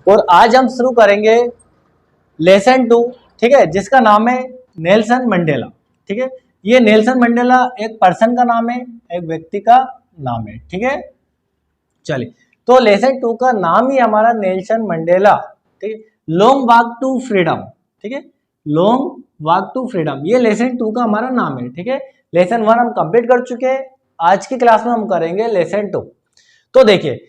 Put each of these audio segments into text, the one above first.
और आज हम शुरू करेंगे लेसन 2, ठीक है, जिसका नाम है नेल्सन मंडेला। ठीक है, ये नेल्सन मंडेला एक पर्सन का नाम है, एक व्यक्ति का नाम है। ठीक है, चलिए, तो लेसन 2 का नाम ही हमारा नेल्सन मंडेला। ठीक है, लॉन्ग वॉक टू फ्रीडम। ठीक है, लॉन्ग वॉक टू फ्रीडम, ये लेसन 2 का हमारा नाम है। ठीक है, लेसन 1 हम कंप्लीट कर चुके हैं, आज की क्लास में हम करेंगे लेसन 2। तो देखिए,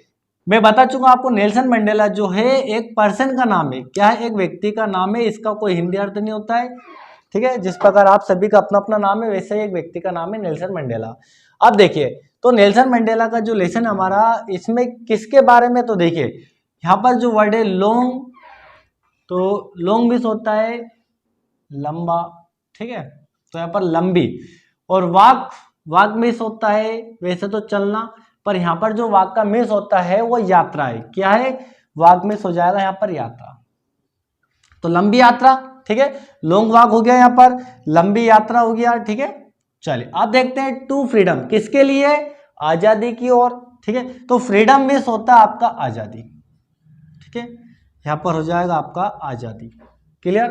मैं बता चुका आपको नेल्सन मंडेला जो है एक पर्सन का नाम है। क्या है? एक व्यक्ति का नाम है, इसका कोई हिंदी अर्थ नहीं होता है। ठीक है, जिस प्रकार आप सभी का अपना अपना नाम है, वैसे ही एक व्यक्ति का नाम है नेल्सन मंडेला। अब देखिए, तो नेल्सन मंडेला का जो लेसन हमारा, इसमें किसके बारे में, तो देखिए यहाँ पर जो वर्ड है लॉन्ग, तो लॉन्ग मीन्स होता है लंबा। ठीक है, तो यहाँ पर लंबी, और वाक, वाक मीन्स होता है वैसे तो चलना, पर यहाँ पर जो वाक का मीन्स होता है वो यात्रा है। क्या है? वाक मीन्स हो जाएगा यहाँ पर यात्रा, तो लंबी यात्रा। ठीक है, लॉन्ग वॉक हो गया, यहाँ पर लंबी यात्रा हो गया। ठीक है, चलिए आप देखते हैं टू फ्रीडम, किसके लिए? आजादी की ओर। ठीक है, तो फ्रीडम मीन्स होता है आपका आजादी। ठीक है, यहाँ पर हो जाएगा आपका आजादी। क्लियर?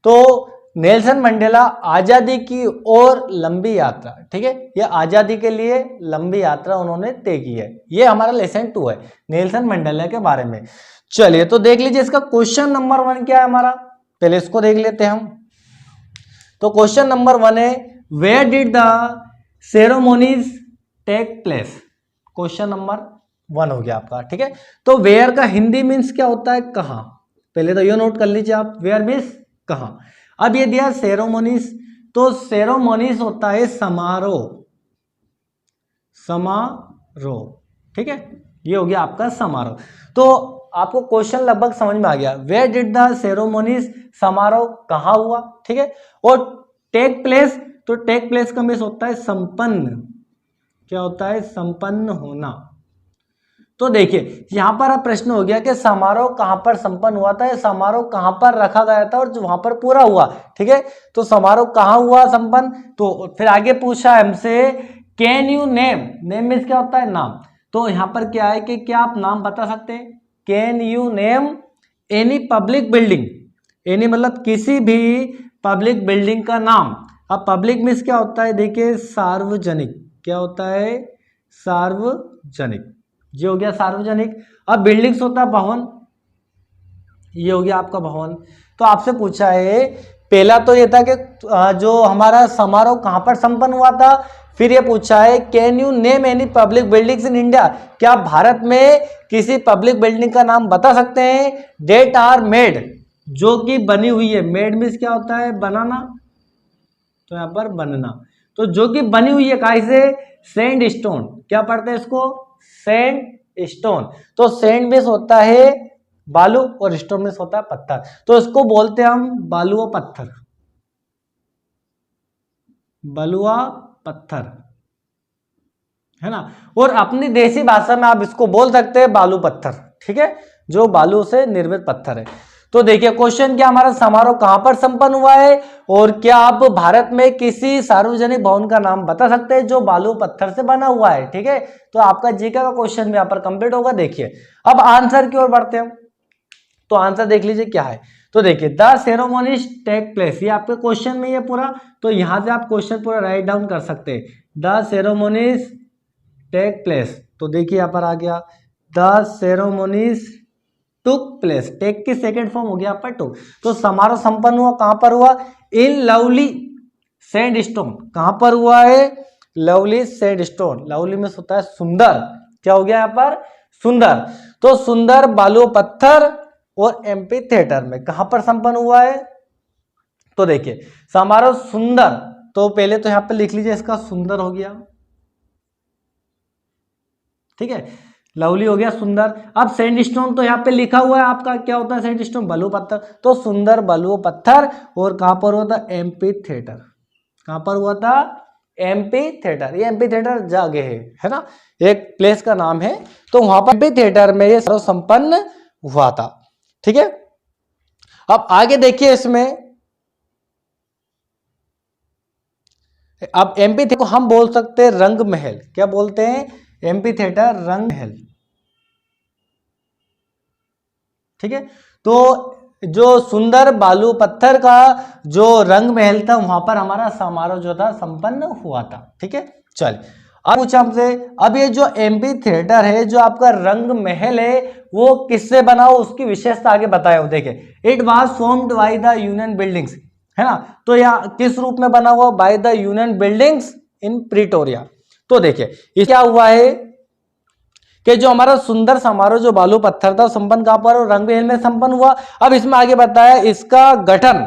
तो नेल्सन मंडेला आजादी की ओर लंबी यात्रा। ठीक है, ये आजादी के लिए लंबी यात्रा उन्होंने तय की है। ये हमारा लेसन 2 है नेल्सन मंडेला के बारे में। चलिए, तो देख लीजिए इसका क्वेश्चन नंबर 1 क्या है हमारा, पहले इसको देख लेते हैं हम। तो क्वेश्चन नंबर 1 है, where did the ceremonies take place. Question number 1 हो गया आपका। ठीक है, तो वेयर का हिंदी मीन्स क्या होता है? कहाँ। पहले तो ये नोट कर लीजिए आप, वेयर मीन्स कहाँ। अब ये दिया सेरेमोनीज, तो सेरेमोनीज होता है समारोह, समारोह। ठीक है, ये हो गया आपका समारोह। तो आपको क्वेश्चन लगभग समझ में आ गया, वेयर डिड द सेरेमोनीज, समारोह कहाँ हुआ। ठीक है, और टेक प्लेस, तो टेक प्लेस का मीन्स होता है संपन्न। क्या होता है? संपन्न होना। तो देखिए यहां पर अब प्रश्न हो गया कि समारोह कहां पर संपन्न हुआ था, समारोह कहां पर रखा गया था और जो वहां पर पूरा हुआ। ठीक है, तो समारोह कहां हुआ संपन्न, तो फिर आगे पूछा हमसे, can you name, name means क्या होता है? नाम। तो यहां पर क्या है कि क्या आप नाम बता सकते हैं? Can you name any public building, any मतलब किसी भी पब्लिक बिल्डिंग का नाम। अब पब्लिक मीन्स क्या होता है? देखिए सार्वजनिक। क्या होता है? सार्वजनिक, ये हो गया सार्वजनिक। अब बिल्डिंग्स होता है भवन, ये हो गया आपका भवन। तो आपसे पूछा है, पहला तो ये था कि जो हमारा समारोह कहां पर संपन्न हुआ था, फिर ये पूछा है can you name any public buildings in India, क्या आप भारत में किसी पब्लिक बिल्डिंग का नाम बता सकते हैं? डेट आर मेड, जो कि बनी हुई है। मेड मीन्स क्या होता है? बनाना, तो यहां पर बनना, तो जो कि बनी हुई है काहे से? Sand stone. क्या पढ़ते हैं इसको? Sand stone. तो सैंड बेस होता है बालू और स्टोन बेस होता है पत्थर, तो इसको बोलते हैं हम बालुआ पत्थर, बलुआ पत्थर, है ना। और अपनी देसी भाषा में आप इसको बोल सकते हैं बालू पत्थर। ठीक है, जो बालू से निर्मित पत्थर है। तो देखिए क्वेश्चन क्या हमारा, समारोह कहां पर संपन्न हुआ है और क्या आप भारत में किसी सार्वजनिक भवन का नाम बता सकते हैं जो बालू पत्थर से बना हुआ है। ठीक है, तो आपका जीके का क्वेश्चन भी यहाँ पर कंप्लीट होगा। देखिए अब आंसर की ओर बढ़ते हैं, तो आंसर देख लीजिए क्या है। तो देखिए द सेरेमोनीज टेक प्लेस, ये आपके क्वेश्चन में ये पूरा, तो यहां से आप क्वेश्चन पूरा राइट डाउन कर सकते हैं, द सेरेमोनीज टेक प्लेस। तो देखिए यहाँ पर आ गया the ceremonies took place, take की सेकेंड फॉर्म हो गया यहाँ पर टुक। तो समारोह संपन्न हुआ कहां पर हुआ? इन लवली सैंड स्टोन। कहां पर हुआ है? लवली सैंड स्टोन, लवली में होता है सुंदर। क्या हो गया यहाँ पर? सुंदर। तो सुंदर बालू पत्थर और एमपी थिएटर में कहां पर संपन्न हुआ है? तो देखिए समारोह सुंदर, तो पहले तो यहां पर लिख लीजिए इसका सुंदर हो गया। ठीक है, लवली हो गया सुंदर। अब सैंडस्टोन तो यहाँ पे लिखा हुआ है आपका, क्या होता है सैंडस्टोन? बालू पत्थर, तो सुंदर बालू पत्थर। और कहां पर हुआ था? MP theatre. कहां पर हुआ था? MP theatre. ये एमपी थिएटर जगह है ना, एक प्लेस का नाम है। तो वहां पर एमपी थिएटर में ये संपन्न हुआ था। ठीक है, अब आगे देखिए इसमें, अब एमपी थिएटर को हम बोल सकते हैं रंग महल। क्या बोलते हैं? एमपी थिएटर रंग महल। ठीक है। तो जो सुंदर बालू पत्थर का जो रंग महल था वहां पर हमारा समारोह जो था संपन्न हुआ था। ठीक है, चलिए अब पूछा हमसे, अब ये जो एमपी थिएटर है, जो आपका रंग महल है, वो किससे बना हो, उसकी विशेषता आगे बताया हो। देखिए, it was formed by the union buildings, है ना। तो यहाँ किस रूप में बना हुआ, by the union buildings in Pretoria. तो देखिए ये क्या हुआ है कि जो हमारा सुंदर समारोह जो बालू पत्थर था संपन्न कहां पर, रंग महल में संपन्न हुआ। अब इसमें आगे बताया इसका गठन,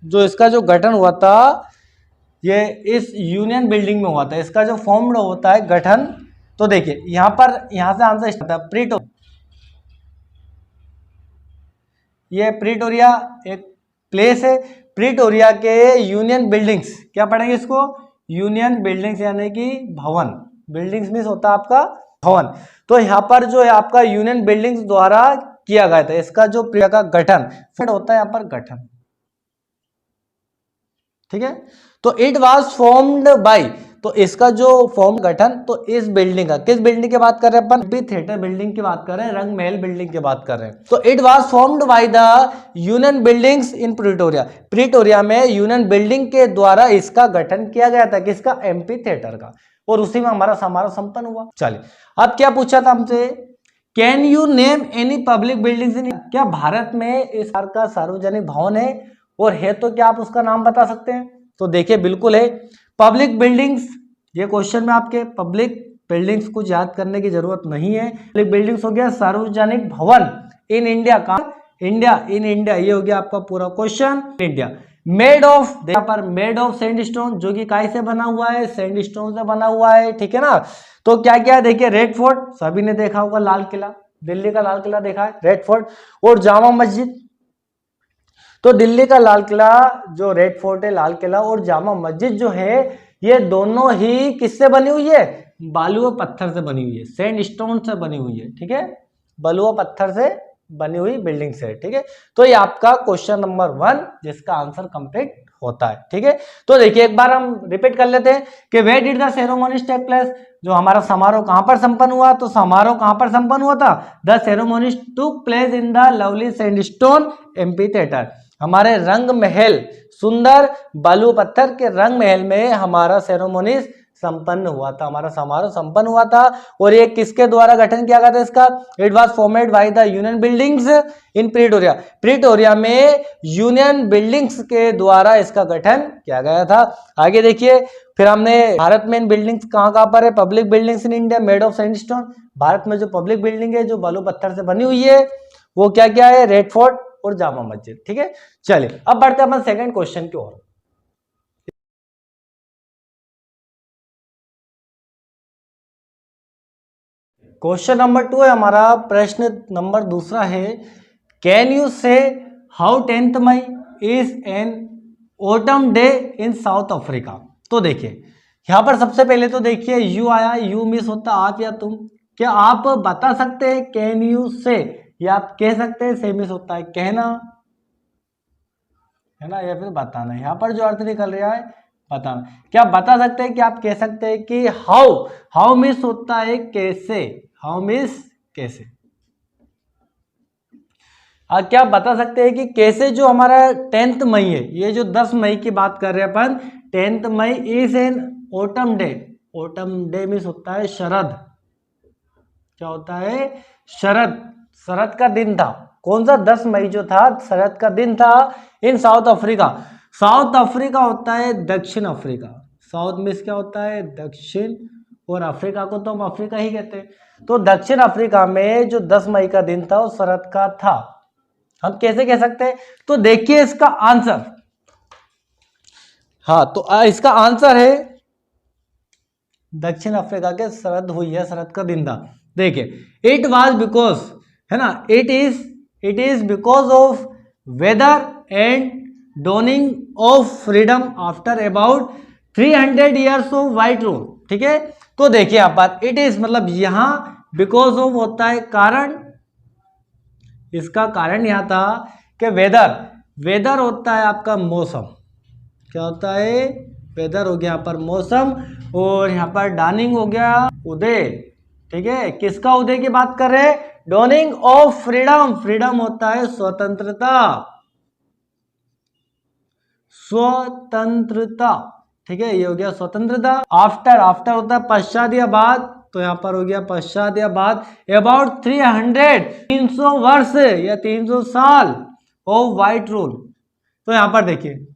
जो इसका जो गठन हुआ था ये इस यूनियन बिल्डिंग में हुआ था, इसका जो फॉर्म होता है गठन। तो देखिए यहां पर, यहां से आंसर स्टार्ट है प्रिटोरिया। ये प्रिटोरिया एक प्लेस है, प्रिटोरिया के यूनियन बिल्डिंग्स, क्या पढ़ेंगे इसको, यूनियन बिल्डिंग्स यानी कि भवन, बिल्डिंग्स मीन्स होता है आपका भवन। तो यहाँ पर जो है आपका यूनियन बिल्डिंग्स द्वारा किया गया था, इसका जो प्रिया का गठन होता है यहाँ पर गठन। ठीक है, तो इट वाज फॉर्म्ड बाय, तो इसका जो फॉर्म गठन, तो इस बिल्डिंग का, किस बिल्डिंग की बात कर रहे हैं अपन, एमपी थिएटर बिल्डिंग की बात कर रहे हैं, रंग महल बिल्डिंग की बात कर रहे हैं। तो it was formed by the union buildings in Pretoria, Pretoria में यूनियन बिल्डिंग के द्वारा इसका गठन किया गया था, किसका, एमपी थिएटर का, और उसी में हमारा समारोह संपन्न हुआ। चलिए अब क्या पूछा था हमसे, can you name any public buildings इन, क्या भारत में इस प्रकार का सार्वजनिक भवन है, और है तो क्या आप उसका नाम बता सकते हैं। तो देखिए बिल्कुल है, पब्लिक बिल्डिंग्स, ये क्वेश्चन में आपके पब्लिक बिल्डिंग्स कुछ याद करने की जरूरत नहीं है। पब्लिक बिल्डिंग्स हो गया सार्वजनिक भवन इन इंडिया का, इंडिया, इन इंडिया, ये हो गया आपका पूरा क्वेश्चन, इंडिया। मेड ऑफ, यहाँ पर मेड ऑफ सैंडस्टोन, जो कि काय से बना हुआ है, सैंडस्टोन से बना हुआ है। ठीक है ना, तो क्या क्या है देखिए, रेड फोर्ट सभी ने देखा होगा, लाल किला, दिल्ली का लाल किला देखा है, रेड फोर्ट, और जामा मस्जिद। तो दिल्ली का लाल किला जो रेड फोर्ट है, लाल किला, और जामा मस्जिद जो है, ये दोनों ही किससे बनी हुई है, बालू व पत्थर से बनी हुई है, सैंडस्टोन से बनी हुई है। ठीक है, बालू व पत्थर से बनी हुई बिल्डिंग से। ठीक है, तो ये आपका क्वेश्चन नंबर 1 जिसका आंसर कंप्लीट होता है। ठीक है, तो देखिए एक बार हम रिपीट कर लेते हैं कि where did the ceremonies take place, जो हमारा समारोह कहां पर संपन्न हुआ, तो समारोह कहां पर संपन्न हुआ था, the ceremonies took place in the lovely sandstone MP theatre, हमारे रंग महल, सुंदर बालू पत्थर के रंग महल में हमारा सेरेमोनीज संपन्न हुआ था, हमारा समारोह संपन्न हुआ था। और ये किसके द्वारा गठन किया गया था इसका, it was formed by the union buildings in Pretoria, Pretoria में यूनियन बिल्डिंग्स के द्वारा इसका गठन किया गया था। आगे देखिए, फिर हमने भारत में इन बिल्डिंग्स कहाँ कहाँ पर है, public buildings in India made of sandstone, Bharat में जो पब्लिक बिल्डिंग है जो बालू पत्थर से बनी हुई है वो क्या क्या है, रेड फोर्ट और जामा मस्जिद। ठीक है, चलिए अब बढ़ते हैं अपन सेकंड क्वेश्चन की ओर। क्वेश्चन नंबर 2 है हमारा, प्रश्न नंबर दूसरा है, can you say how 10th May is an autumn day in South Africa. तो देखिए यहां पर सबसे पहले तो देखिए यू आया, यू मिस होता आप या तुम, क्या आप बता सकते हैं कैन यू से, या आप कह सकते हैं से मिस होता है कहना, है ना, या फिर बताना। यहाँ पर जो अर्थ निकल रहा है बताना, क्या बता सकते हैं कि आप कह सकते हैं कि हाउ, हाउ मिस होता है कैसे, हाउ मिस कैसे। क्या बता सकते हैं कि कैसे जो हमारा 10th मई है, ये जो 10 मई की बात कर रहे हैं अपन, 10th May is an autumn day, autumn day मिस होता है शरद, क्या होता है, शरद, शरद का दिन था। कौन सा, 10 मई जो था शरद का दिन था इन साउथ अफ्रीका, साउथ अफ्रीका होता है दक्षिण अफ्रीका, साउथ मिस क्या होता है दक्षिण, और अफ्रीका को तो हम अफ्रीका ही कहते हैं। तो दक्षिण अफ्रीका में जो 10 मई का दिन था वो शरद का था, हम कैसे कह सकते हैं। तो देखिए इसका आंसर, हाँ तो इसका आंसर है दक्षिण अफ्रीका के शरद हुई है, शरद का दिन था। देखिए इट वाज बिकॉज, है ना, it is because of weather and dawning of freedom after about 300 years of white rule. ठीक है, तो देखिए यहाँ पर इट इज मतलब यहां बिकॉज ऑफ होता है कारण, इसका कारण यहां था कि वेदर, वेदर होता है आपका मौसम, क्या होता है, वेदर हो गया यहाँ पर मौसम, और यहाँ पर डार्निंग हो गया उदय। ठीक है, किसका उदय की बात कर रहे हैं, डॉनिंग ऑफ फ्रीडम, फ्रीडम होता है स्वतंत्रता, स्वतंत्रता, ठीक है, ये हो गया स्वतंत्रता। आफ्टर, आफ्टर होता है पश्चात या बाद, तो यहां पर हो गया पश्चात या बाद। अबाउट 300 वर्ष या 300 साल ऑफ वाइट रूल, तो यहां पर देखिए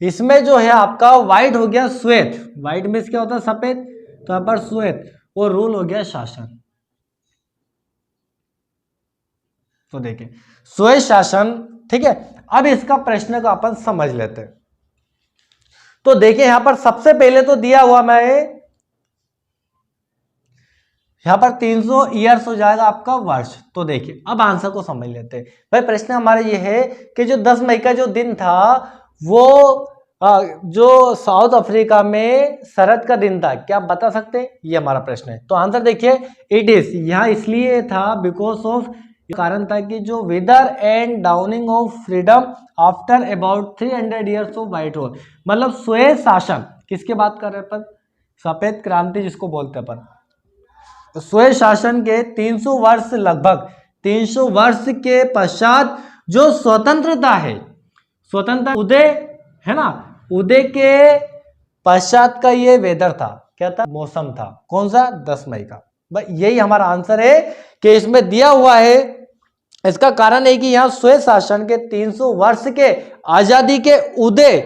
इसमें जो है आपका व्हाइट हो गया श्वेत, व्हाइट मीन्स क्या होता है सफेद, तो यहां पर श्वेत, और रूल हो गया शासन। तो देखिए श्वेत शासन, ठीक है। अब इसका प्रश्न को अपन समझ लेते हैं। तो देखिए यहां पर सबसे पहले तो दिया हुआ मैं यहां पर 300 ईयर्स हो जाएगा आपका वर्ष। तो देखिए अब आंसर को समझ लेते हैं। भाई प्रश्न हमारा ये है कि जो 10 मई का जो दिन था वो जो साउथ अफ्रीका में शरद का दिन था, क्या आप बता सकते हैं? ये हमारा प्रश्न है। तो आंसर देखिए इट इज, यहां इसलिए था बिकॉज ऑफ, कारण था कि जो weather and dawning of freedom after about 300 years of white rule, मतलब श्वेत शासन, किसके बात कर रहे हैं अपन? सफेद क्रांति जिसको बोलते हैं अपन। श्वेत शासन के 300 वर्ष, लगभग 300 वर्ष के पश्चात जो स्वतंत्रता है, स्वतंत्रता उदय है ना, उदय के पश्चात का ये वेदर था, क्या था? मौसम था। कौन सा? 10 मई का। यही हमारा आंसर है कि इसमें दिया हुआ है। इसका कारण है कि यहाँ श्वेत शासन के 300 वर्ष के आजादी के उदय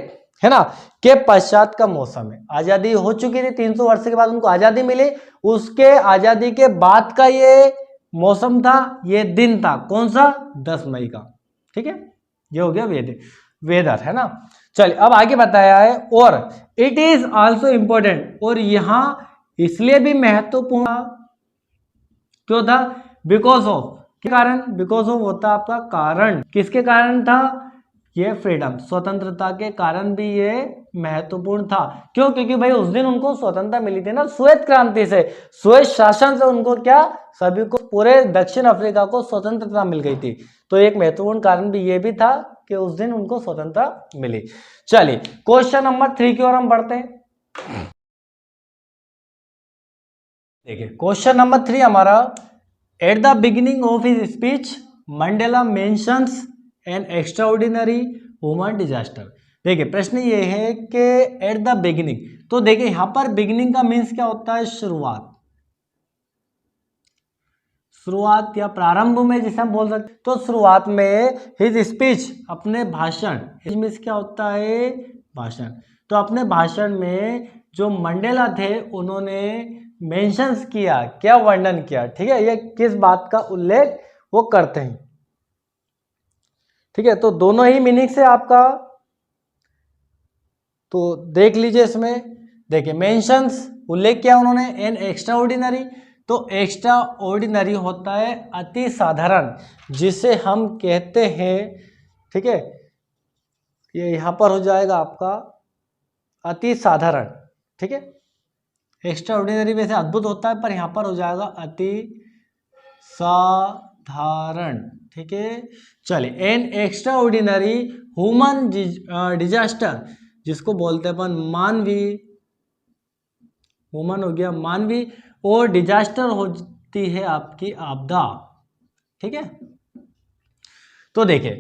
है ना के पश्चात का मौसम है। आजादी हो चुकी थी, 300 वर्ष के बाद उनको आजादी मिली, उसके आजादी के बाद का ये मौसम था, ये दिन था। कौन सा? 10 मई का। ठीक है, ये हो गया वेदर है ना। चलिए अब आगे बताया है, और इट इज ऑल्सो इंपॉर्टेंट, और यहां इसलिए भी महत्वपूर्ण क्यों था? बिकॉज ऑफ, के कारण, बिकॉज ऑफ होता आपका कारण, किसके कारण था? ये फ्रीडम, स्वतंत्रता के कारण भी ये महत्वपूर्ण था। क्यों? क्योंकि भाई उस दिन उनको स्वतंत्रता मिली थी ना श्वेत क्रांति से, श्वेत शासन से उनको क्या, सभी को, पूरे दक्षिण अफ्रीका को स्वतंत्रता मिल गई थी। तो एक महत्वपूर्ण कारण भी ये भी था कि उस दिन उनको स्वतंत्रता मिली। चलिए क्वेश्चन नंबर 3 की ओर हम बढ़ते हैं। देखिए क्वेश्चन नंबर 3 हमारा, at the beginning of his speech Mandela mentions N extraordinary human disaster. देखिए प्रश्न ये है कि एट द बिगिनिंग, तो देखिए यहां पर बिगिनिंग का मीन्स क्या होता है? शुरुआत, शुरुआत या प्रारंभ में जिसे हम बोल सकते। तो शुरुआत में हिज स्पीच, अपने भाषण, हिज मीन्स क्या होता है? भाषण। तो अपने भाषण में जो मंडेला थे उन्होंने मेंशंस किया, क्या वर्णन किया, ठीक है, ये किस बात का उल्लेख वो करते हैं। ठीक है, तो दोनों ही मीनिंग से आपका, तो देख लीजिए इसमें। देखिए मेंशंस, उल्लेख किया उन्होंने, एन एक्स्ट्राऑर्डिनरी, तो एक्स्ट्रा ऑर्डिनरी होता है अति साधारण, जिसे हम कहते हैं, ठीक है, ये यहां पर हो जाएगा आपका अति साधारण। ठीक है, एक्स्ट्रा ऑर्डिनरी वैसे अद्भुत होता है, पर यहां पर हो जाएगा अति साधारण। ठीक है, चलिए an extra ordinary human disaster, जिसको बोलते हैं अपन मानवीय, ह्यूमन हो गया मानवीय, और डिजास्टर होती है आपकी आपदा। ठीक है, तो देखिए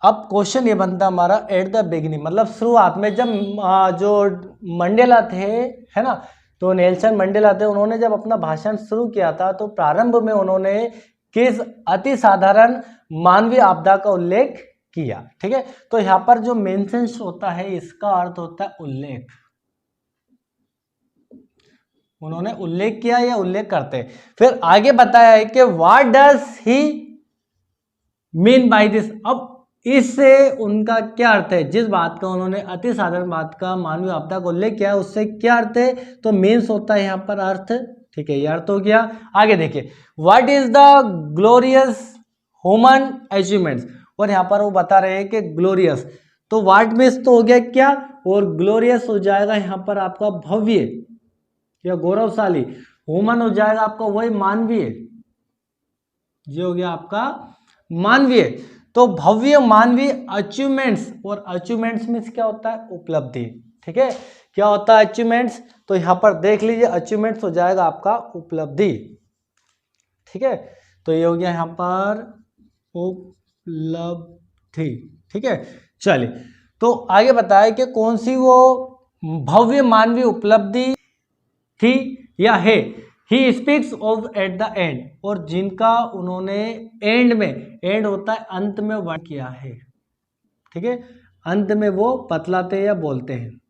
अब क्वेश्चन ये बनता हमारा, एट द बिगिनिंग मतलब शुरुआत में, जब जो मंडेला थे है ना, तो नेल्सन मंडेला थे, उन्होंने जब अपना भाषण शुरू किया था तो प्रारंभ में उन्होंने किस अति साधारण मानवीय आपदा का उल्लेख किया। ठीक है, तो यहां पर जो मेंशंस होता है इसका अर्थ होता है उल्लेख, उन्होंने उल्लेख किया या उल्लेख करते। फिर आगे बताया है कि what does he mean by this, अब इससे उनका क्या अर्थ है? जिस बात का उन्होंने अति साधारण बात का मानवीय आपदा का उल्लेख किया है उससे क्या अर्थ है? तो मीन्स होता है यहाँ पर अर्थ। ठीक है, ये अर्थ हो गया। आगे देखिए, what is the glorious human achievements, और यहाँ पर वो बता रहे हैं कि ग्लोरियस, तो व्हाट मीन्स तो हो गया क्या, और ग्लोरियस हो जाएगा यहाँ पर आपका भव्य या गौरवशाली, ह्यूमन हो जाएगा आपका वही मानवीय, ये हो गया आपका मानवीय। तो भव्य मानवीय अचीवमेंट्स, और अचीवमेंट्स मीन्स क्या होता है? उपलब्धि। ठीक है, क्या होता है अचीवमेंट्स? तो यहां पर देख लीजिए अचीवमेंट्स हो जाएगा आपका उपलब्धि। ठीक है, तो ये हो गया यहाँ पर उपलब्धि। ठीक है, चलिए तो आगे बताया कि कौन सी वो भव्य मानवीय उपलब्धि थी या है। He speaks of at the end, और जिनका उन्होंने एंड में, एंड होता है अंत में, वर्णन किया है। ठीक है, अंत में वो बतलाते या बोलते हैं।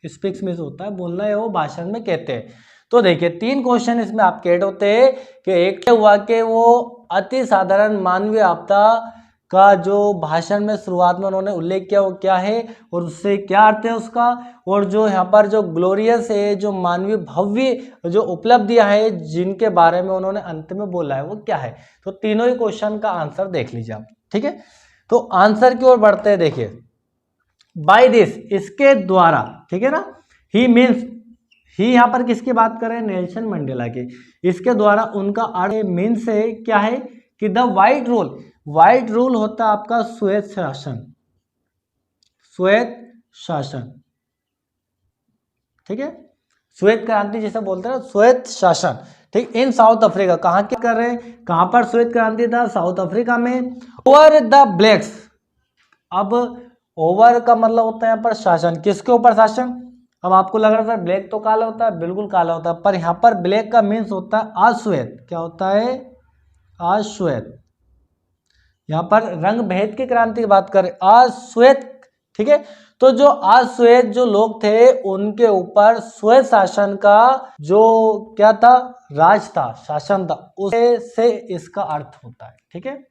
स्पीक्स में होता है बोलना या वो भाषण में कहते हैं। तो देखिए 3 क्वेश्चन इसमें आपके ऐड होते हैं कि एक हुआ कि वो अति साधारण मानवीय आपदा का जो भाषण में शुरुआत में उन्होंने उल्लेख किया वो क्या है और उससे क्या अर्थ है उसका, और जो यहाँ पर जो ग्लोरियस है, जो मानवीय भव्य जो उपलब्धियां है जिनके बारे में उन्होंने अंत में बोला है वो क्या है। तो तीनों ही क्वेश्चन का आंसर देख लीजिए आप। ठीक है, तो आंसर की ओर बढ़ते हैं। देखिए बाय दिस, इसके द्वारा, ठीक है ना, ही मीन्स, ही यहाँ पर किसकी बात कर रहे हैं, नेल्सन मंडेला की। इसके द्वारा उनका अर्थ मीन्स है क्या है कि the white rule, white rule होता है आपका श्वेत शासन, श्वेत शासन। ठीक है, श्वेत क्रांति जिसे बोलते हैं श्वेत शासन। ठीक, इन साउथ अफ्रीका, कहाँ के कर रहे हैं, कहां पर श्वेत क्रांति था, साउथ अफ्रीका में। ओवर द ब्लैक्स, अब ओवर का मतलब होता है यहाँ पर शासन, किसके ऊपर शासन। अब आपको लग रहा था ब्लैक तो काला होता है, बिल्कुल काला होता है, पर यहाँ पर ब्लैक का मीन्स होता है अश्वेत। क्या होता है, अश्वेत। यहाँ पर रंग भेद की क्रांति की बात करें, अश्वेत। ठीक है, तो जो अश्वेत जो लोग थे उनके ऊपर श्वेत शासन का जो क्या था, राज था, शासन था, उससे इसका अर्थ होता है। ठीक है,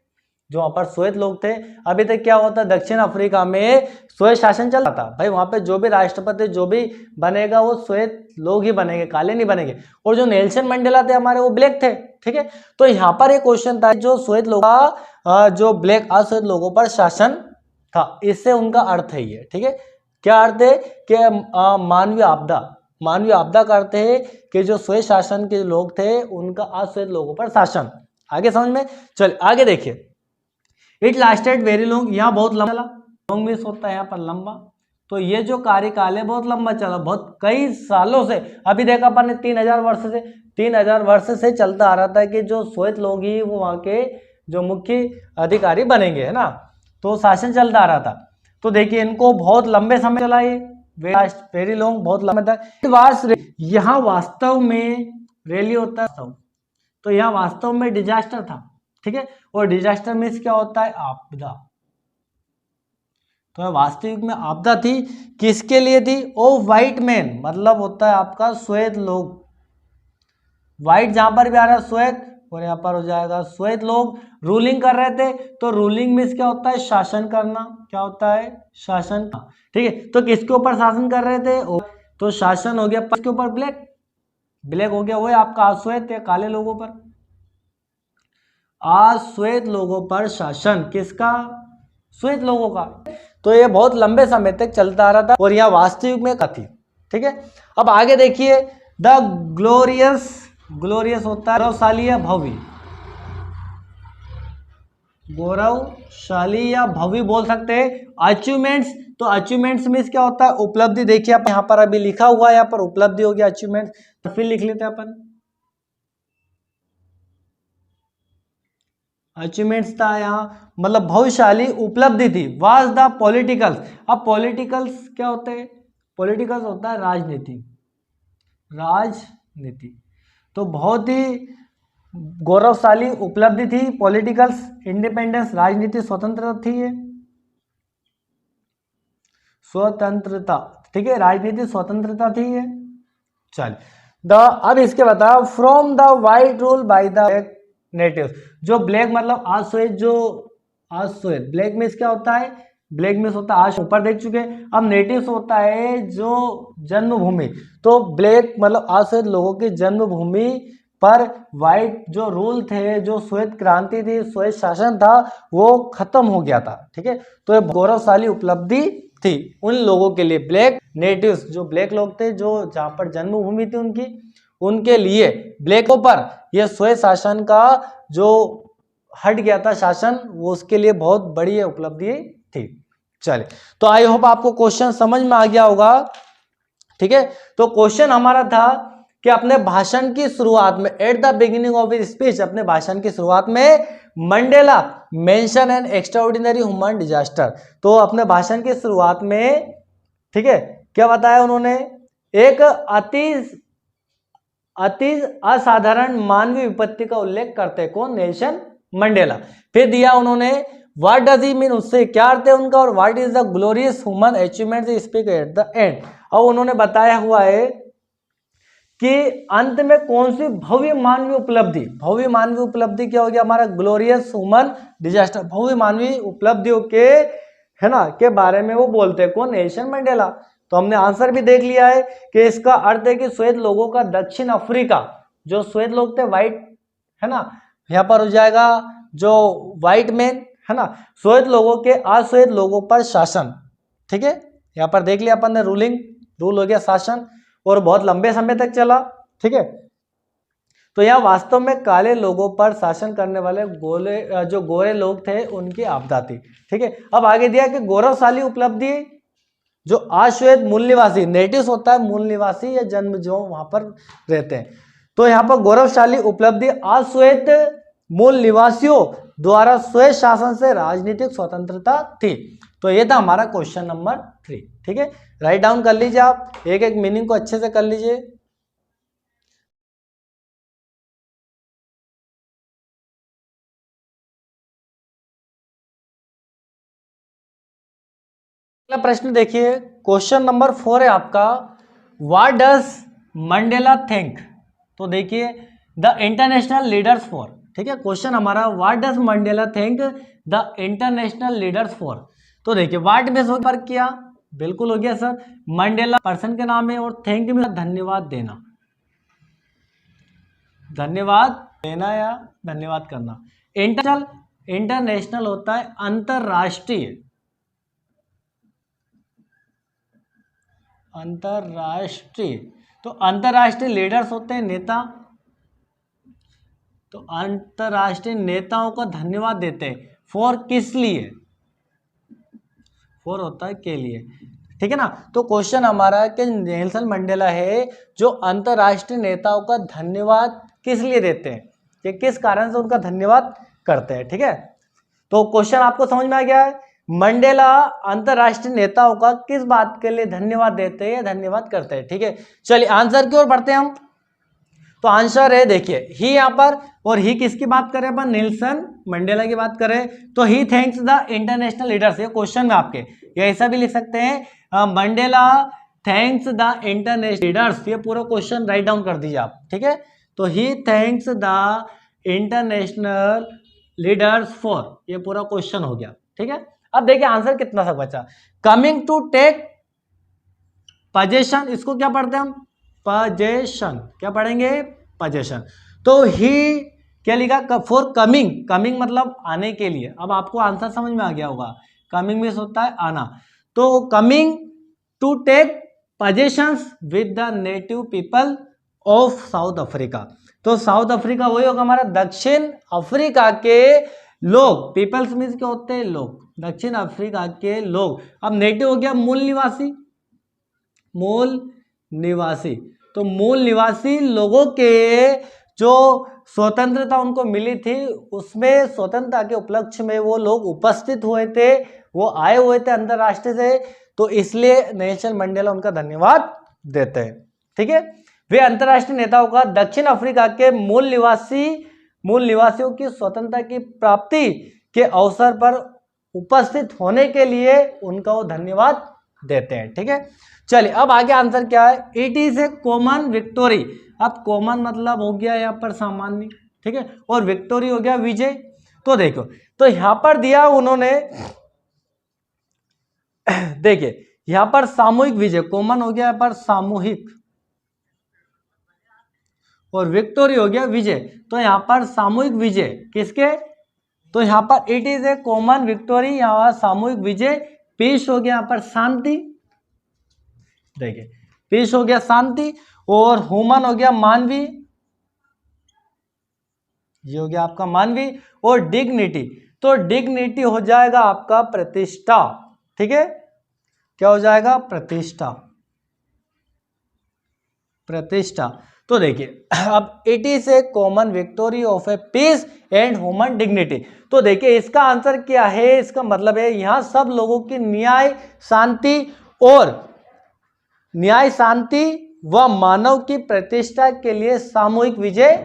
जो वहां पर श्वेत लोग थे, अभी तक क्या होता है दक्षिण अफ्रीका में श्वेत शासन चल रहा था भाई, वहां पे जो भी राष्ट्रपति जो भी बनेगा वो श्वेत लोग ही बनेंगे, काले नहीं बनेंगे। और जो नेल्सन मंडेला थे हमारे वो ब्लैक थे। ठीक है, तो यहाँ पर एक क्वेश्चन था जो श्वेत लोग का जो ब्लैक अश्वेत लोगों पर शासन था, इससे उनका अर्थ है ये। ठीक है, क्या अर्थ है कि मानवीय आपदा, मानवीय आपदा का अर्थ है कि जो श्वेत शासन के लोग थे उनका अश्वेत लोगों पर शासन। आगे समझ में, चल आगे देखिए। इट लास्टेड वेरी लॉन्ग, यहाँ बहुत लंबा चला, लॉन्ग मीन्स होता है यहाँ पर लंबा। तो ये जो कार्यकाल है बहुत लंबा चला, बहुत कई सालों से। अभी देखा अपन ने 3000 वर्ष से, 3000 वर्ष से चलता आ रहा था कि जो श्वेत लोग ही वो वहाँ के जो मुख्य अधिकारी बनेंगे, है ना, तो शासन चलता आ रहा था। तो देखिए इनको बहुत लंबे समय चला ये, वेरी लॉन्ग, बहुत लंबा था। यहाँ वास्तव में रैली होता है, तो यहाँ वास्तव में डिजास्टर था। ठीक है, और डिजास्टर मीन्स क्या होता है, आपदा। तो वास्तविक में आपदा थी, किसके लिए थी, ओ व्हाइट मैन, मतलब होता है आपका श्वेत लोग। व्हाइट जहां पर भी आ रहा है श्वेत, और यहाँ पर हो जाएगा श्वेत लोग रूलिंग कर रहे थे। तो रूलिंग मीन्स क्या होता है, शासन करना। क्या होता है, शासन। ठीक है, तो किसके ऊपर शासन कर रहे थे, तो शासन हो गया किसके ऊपर, ब्लैक, ब्लैक हो गया वो आपका अश्वेत या काले लोगों पर, अश्वेत लोगों पर शासन, किसका, श्वेत लोगों का। तो ये बहुत लंबे समय तक चलता आ रहा था और यह वास्तविक में थी। ठीक है, अब आगे देखिए, द ग्लोरियस, ग्लोरियस होता है गौरवशाली या भव्य, गौरवशाली या भव्य बोल सकते हैं। अचीवमेंट्स, तो अचीवमेंट्स में क्या होता है, उपलब्धि। देखिए आप यहाँ पर अभी लिखा हुआ है, यहाँ पर उपलब्धि हो गया, अचीवमेंट, तो फिर लिख लेते हैं अपन, अचीवमेंट्स था यहाँ, मतलब भविष्यशाली उपलब्धि थी। वाज द पॉलिटिकल्स, अब पॉलिटिकल्स क्या होते हैं, पॉलिटिकल्स होता है राजनीति, राजनीति। तो बहुत ही गौरवशाली उपलब्धि थी, पॉलिटिकल्स, इंडिपेंडेंस, राजनीति, स्वतंत्रता थी ये, स्वतंत्रता। ठीक है, राजनीति स्वतंत्रता थी ये। चल अब इसके बताओ, from the white rule by the native, जो ब्लैक मतलब अश्वेत, जो अश्वेत, ब्लैक में क्या होता है, ब्लैक में होता है आज ऊपर देख चुके। अब नेटिव होता है जो जन्मभूमि, तो ब्लैक मतलब अश्वेत लोगों की जन्मभूमि पर व्हाइट जो रूल थे, जो श्वेत क्रांति थी, श्वेत शासन था, वो खत्म हो गया था। ठीक है, तो ये गौरवशाली उपलब्धि थी उन लोगों के लिए, ब्लैक नेटिव्स, जो ब्लैक लोग थे, जो जहां पर जन्मभूमि थी उनकी, उनके लिए ब्लैकों पर यह श्वेत शासन का जो हट गया था शासन, वो उसके लिए बहुत बड़ी उपलब्धि थी। चलिए, तो आई होप आपको क्वेश्चन समझ में आ गया होगा। ठीक है, तो क्वेश्चन हमारा था कि अपने भाषण की शुरुआत में, at the beginning of his speech, अपने भाषण की शुरुआत में Mandela mention N extraordinary human disaster. तो अपने भाषण की शुरुआत में, ठीक है, क्या बताया उन्होंने, एक अति असाधारण मानवीय विपत्ति का उल्लेख करते कौन, नेल्सन मंडेला। फिर दिया उन्होंने व्हाट डज ही मीन, उससे क्या अर्थ है उनका, और what is the glorious human achievement speak at the end. अब उन्होंने बताया हुआ है कि अंत में कौन सी भव्य मानवीय उपलब्धि, भव्य मानवीय उपलब्धि क्या होगी, हमारा ग्लोरियस ह्यूमन डिजास्टर, भव्य मानवीय उपलब्धियों के, है ना, के बारे में वो बोलते हैं कौन, नेल्सन मंडेला। तो हमने आंसर भी देख लिया है कि इसका अर्थ है कि श्वेत लोगों का दक्षिण अफ्रीका, जो श्वेत लोग थे, व्हाइट, है ना, यहाँ पर हो जाएगा जो व्हाइट मैन, है ना, श्वेत लोगों के अश्वेत लोगों पर शासन, ठीक है, यहाँ पर देख लिया अपन ने, रूल हो गया, शासन, और बहुत लंबे समय तक चला, ठीक है। तो यह वास्तव में काले लोगों पर शासन करने वाले जो गोरे लोग थे उनकी आपदा थी, ठीक है। अब आगे दिया कि गौरवशाली उपलब्धि जो अश्वेत मूल निवासी, नेटिव्स होता है मूल निवासी या जन्म जो वहां पर रहते हैं, तो यहाँ पर गौरवशाली उपलब्धि अश्वेत मूल निवासियों द्वारा स्व शासन से राजनीतिक स्वतंत्रता थी। तो ये था हमारा क्वेश्चन नंबर 3, ठीक है। राइट डाउन कर लीजिए आप, एक एक मीनिंग को अच्छे से कर लीजिए। अगला प्रश्न देखिए, क्वेश्चन नंबर 4 है आपका, व्हाट डज मंडेला थिंक। तो देखिए द इंटरनेशनल लीडर्स फॉर, ठीक है, क्वेश्चन हमारा what does Mandela think the international leaders for. तो देखिए व्हाट में फर्क किया, बिल्कुल हो गया सर, मंडेला पर्सन के नाम है, और थैंक में धन्यवाद देना, धन्यवाद देना या धन्यवाद करना। इंटरनेशनल होता है अंतरराष्ट्रीय, अंतरराष्ट्रीय, तो अंतरराष्ट्रीय लीडर्स होते हैं नेता, तो अंतरराष्ट्रीय नेताओं को धन्यवाद देते हैं, फॉर किस लिए, फॉर होता है के लिए, ठीक है ना। तो क्वेश्चन हमारा कि नेल्सन मंडेला है जो अंतरराष्ट्रीय नेताओं का धन्यवाद किस लिए देते हैं, कि किस कारण से उनका धन्यवाद करते हैं, ठीक है। तो क्वेश्चन आपको समझ में आ गया है, मंडेला अंतरराष्ट्रीय नेताओं का किस बात के लिए धन्यवाद देते हैं, धन्यवाद करते हैं, ठीक है। चलिए आंसर की ओर बढ़ते हैं हम। तो आंसर है, देखिए ही यहाँ पर, और ही किसकी बात करें अपन, नेल्सन मंडेला की बात करें, तो he thanks the international leaders, ये क्वेश्चन में आपके, या ऐसा भी लिख सकते हैं Mandela thanks the international leaders, ये पूरा क्वेश्चन राइट डाउन कर दीजिए आप, ठीक है। तो he thanks the international leaders for, ये पूरा क्वेश्चन हो गया, ठीक है। अब देखिए आंसर कितना सा बचा, कमिंग टू टेक पोजेशन, इसको क्या पढ़ते हैं हम, पोजेशन, क्या पढ़ेंगे, पोजेशन। तो ही क्या लिखा, फॉर कमिंग, कमिंग मतलब आने के लिए। अब आपको आंसर समझ में आ गया होगा, कमिंग मीन्स होता है आना, तो coming to take possessions with the native people of South Africa. तो साउथ अफ्रीका वही होगा हमारा, दक्षिण अफ्रीका के लोग, पीपल्स मीन्स क्या होते हैं, लोग, दक्षिण अफ्रीका के लोग। अब नेटिव हो गया मूल निवासी, मूल निवासी, तो मूल निवासी लोगों के जो स्वतंत्रता उनको मिली थी, उसमें स्वतंत्रता के उपलक्ष्य में वो लोग उपस्थित हुए थे, वो आए हुए थे अंतरराष्ट्रीय से, तो इसलिए नेल्सन मंडेला उनका धन्यवाद देते हैं, ठीक है। वे अंतरराष्ट्रीय नेताओं का दक्षिण अफ्रीका के मूल निवासियों की स्वतंत्रता की प्राप्ति के अवसर पर उपस्थित होने के लिए उनका वो धन्यवाद देते हैं, ठीक है। चलिए अब आगे आंसर क्या है, it is a common victory. अब कॉमन मतलब हो गया यहाँ पर सामान्य, ठीक है, और विक्टोरी हो गया विजय। तो देखो, तो यहां पर दिया उन्होंने, देखिए यहां पर सामूहिक विजय, कॉमन हो गया यहाँ पर सामूहिक, और विक्टोरी हो गया विजय। तो यहां पर सामूहिक विजय किसके, तो यहां पर it is a common victory, यहां सामूहिक विजय। पीस हो गया यहाँ पर शांति, देखिए पीस हो गया शांति, और ह्यूमन हो गया मानवीय, ये हो गया आपका मानवीय, और डिग्निटी, तो डिग्निटी हो जाएगा आपका प्रतिष्ठा, ठीक है, क्या हो जाएगा, प्रतिष्ठा, प्रतिष्ठा। तो देखिए अब it is a common victory of a peace and human dignity. तो देखिए इसका आंसर क्या है, इसका मतलब है यहां सब लोगों की न्याय शांति व मानव की प्रतिष्ठा के लिए सामूहिक विजय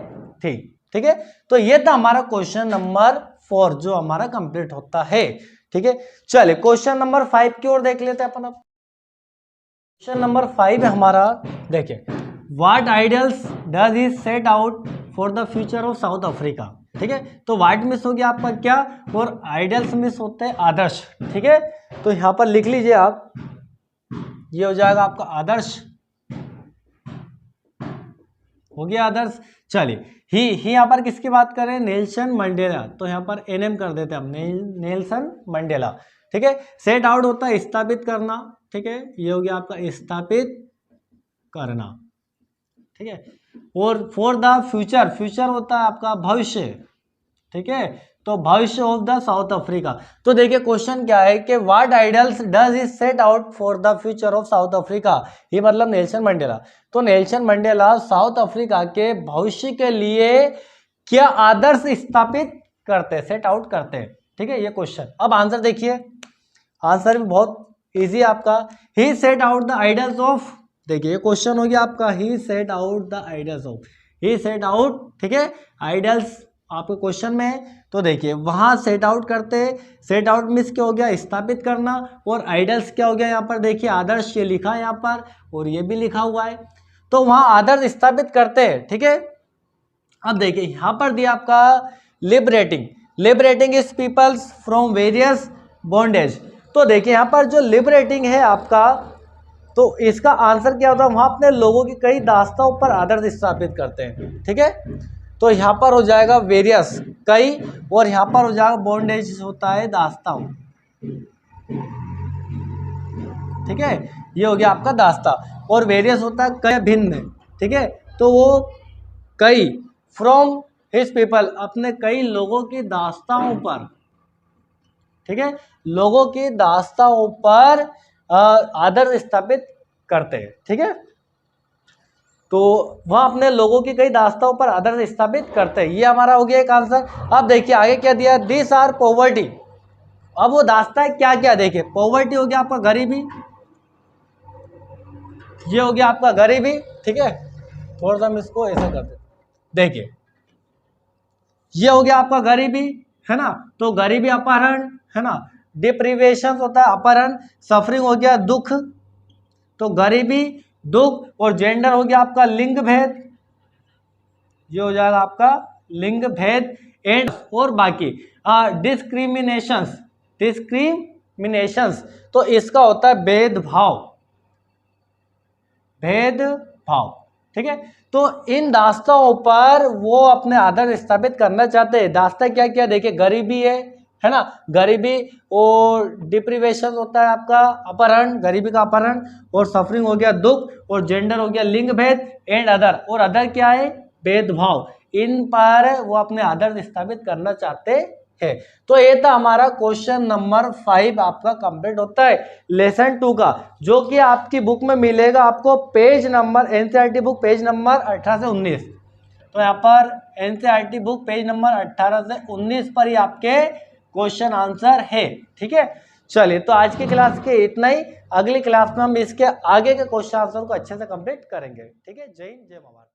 थी। ठीक है, तो ये था हमारा क्वेश्चन नंबर 4 जो हमारा कंप्लीट होता है। ठीक है, चलिए क्वेश्चन नंबर 5 की ओर देख लेते हैं अपन। अब क्वेश्चन नंबर 5 है हमारा, देखिए what ideals does he set out for the future of South Africa. ठीक है, तो व्हाट मिस हो गया आपका क्या, और आइडियल्स मिस होते हैं आदर्श। ठीक है, तो यहां पर लिख लीजिए आप, ये हो जाएगा आपका आदर्श, हो गया आदर्श। चलिए ही यहाँ पर किसकी बात करें, नेल्सन मंडेला, तो यहाँ पर एनएम कर देते हैं हम, नेल्सन मंडेला। ठीक है, सेट आउट होता है स्थापित करना। ठीक है, ये हो गया आपका स्थापित करना। ठीक है, और फॉर द फ्यूचर, फ्यूचर होता है आपका भविष्य। ठीक है, तो भविष्य ऑफ द साउथ अफ्रीका। तो देखिए क्वेश्चन क्या है कि what ideals does he set out for the future of South Africa, ये मतलब नेल्सन मंडेला। तो नेल्सन मंडेला साउथ अफ्रीका के भविष्य के लिए क्या आदर्श स्थापित करते, सेट आउट करते हैं। ठीक है, ये क्वेश्चन। अब आंसर देखिए, आंसर भी बहुत इजी है आपका। He set out the ideals of, देखिए ये क्वेश्चन हो गया आपका, he set out the ideals of, he set out. ठीक है, आइडियल्स आपके क्वेश्चन में है, तो देखिए वहां सेट आउट करते, सेट आउट मीन्स क्या हो गया, स्थापित करना, और आइडियल्स क्या हो गया, यहाँ पर देखिए आदर्श ये लिखा है यहाँ पर, और ये भी लिखा हुआ है, तो वहां आदर्श स्थापित करते हैं। ठीक है, अब देखिए यहाँ पर दिया आपका liberating is peoples from various bondage. तो देखिए यहाँ पर जो लिबरेटिंग है आपका, तो इसका आंसर क्या होता है, वहां अपने लोगों की कई दास्ताओं पर आदर्श स्थापित करते हैं। ठीक है, तो यहाँ पर हो जाएगा वेरियस कई, और यहाँ पर हो जाएगा बॉन्डेज होता है दास्तां। ठीक है, ये हो गया आपका दास्ता, और वेरियस होता है कई भिन्न। ठीक है, तो वो कई फ्रॉम हिज पीपल, अपने कई लोगों की दास्ताओं पर। ठीक है, लोगों की दास्ताओं पर आदर्श स्थापित करते हैं। ठीक है, तो वह अपने लोगों की कई दास्ताओं पर आदर्श स्थापित करते हैं, ये हमारा हो गया एक आंसर। अब देखिए आगे क्या दिया, दिस आर पॉवर्टी। अब वो दास्ता है क्या क्या, देखिए पॉवर्टी हो गया आपका गरीबी, ये हो गया आपका गरीबी। ठीक है, थोड़ा सा हम इसको ऐसा करते, देखिए ये हो गया आपका गरीबी, है ना, तो गरीबी अपहरण, है ना, डिप्रीवेशन होता है अपहरण, सफरिंग हो गया दुख, तो गरीबी दुख, और जेंडर हो गया आपका लिंग भेद, ये हो जाएगा आपका लिंग भेद, एंड और बाकी डिस्क्रिमिनेशंस, तो इसका होता है भेदभाव। ठीक है, तो इन दास्ताओं पर वो अपने आदर्श स्थापित करना चाहते हैं। दास्ता क्या क्या, देखिए गरीबी है ना, गरीबी, और डिप्रीवेशन होता है आपका अपहरण, गरीबी का अपहरण, और सफरिंग हो गया दुख, और जेंडर हो गया लिंग भेद, एंड अदर, और अदर क्या है, भेदभाव। इन पर वो अपने आदर्श स्थापित करना चाहते हैं। तो ये था हमारा क्वेश्चन नंबर 5 आपका कंप्लीट होता है लेसन 2 का, जो कि आपकी बुक में मिलेगा आपको page number, NCERT book page number 18 से 19। तो यहाँ पर एनसीईआरटी बुक पेज नंबर 18 से 19 पर ही आपके क्वेश्चन आंसर है। ठीक है, चलिए तो आज की क्लास के इतना ही, अगली क्लास में हम इसके आगे के क्वेश्चन आंसर को अच्छे से कंप्लीट करेंगे। ठीक है, जय हिंद जय महाराष्ट्र।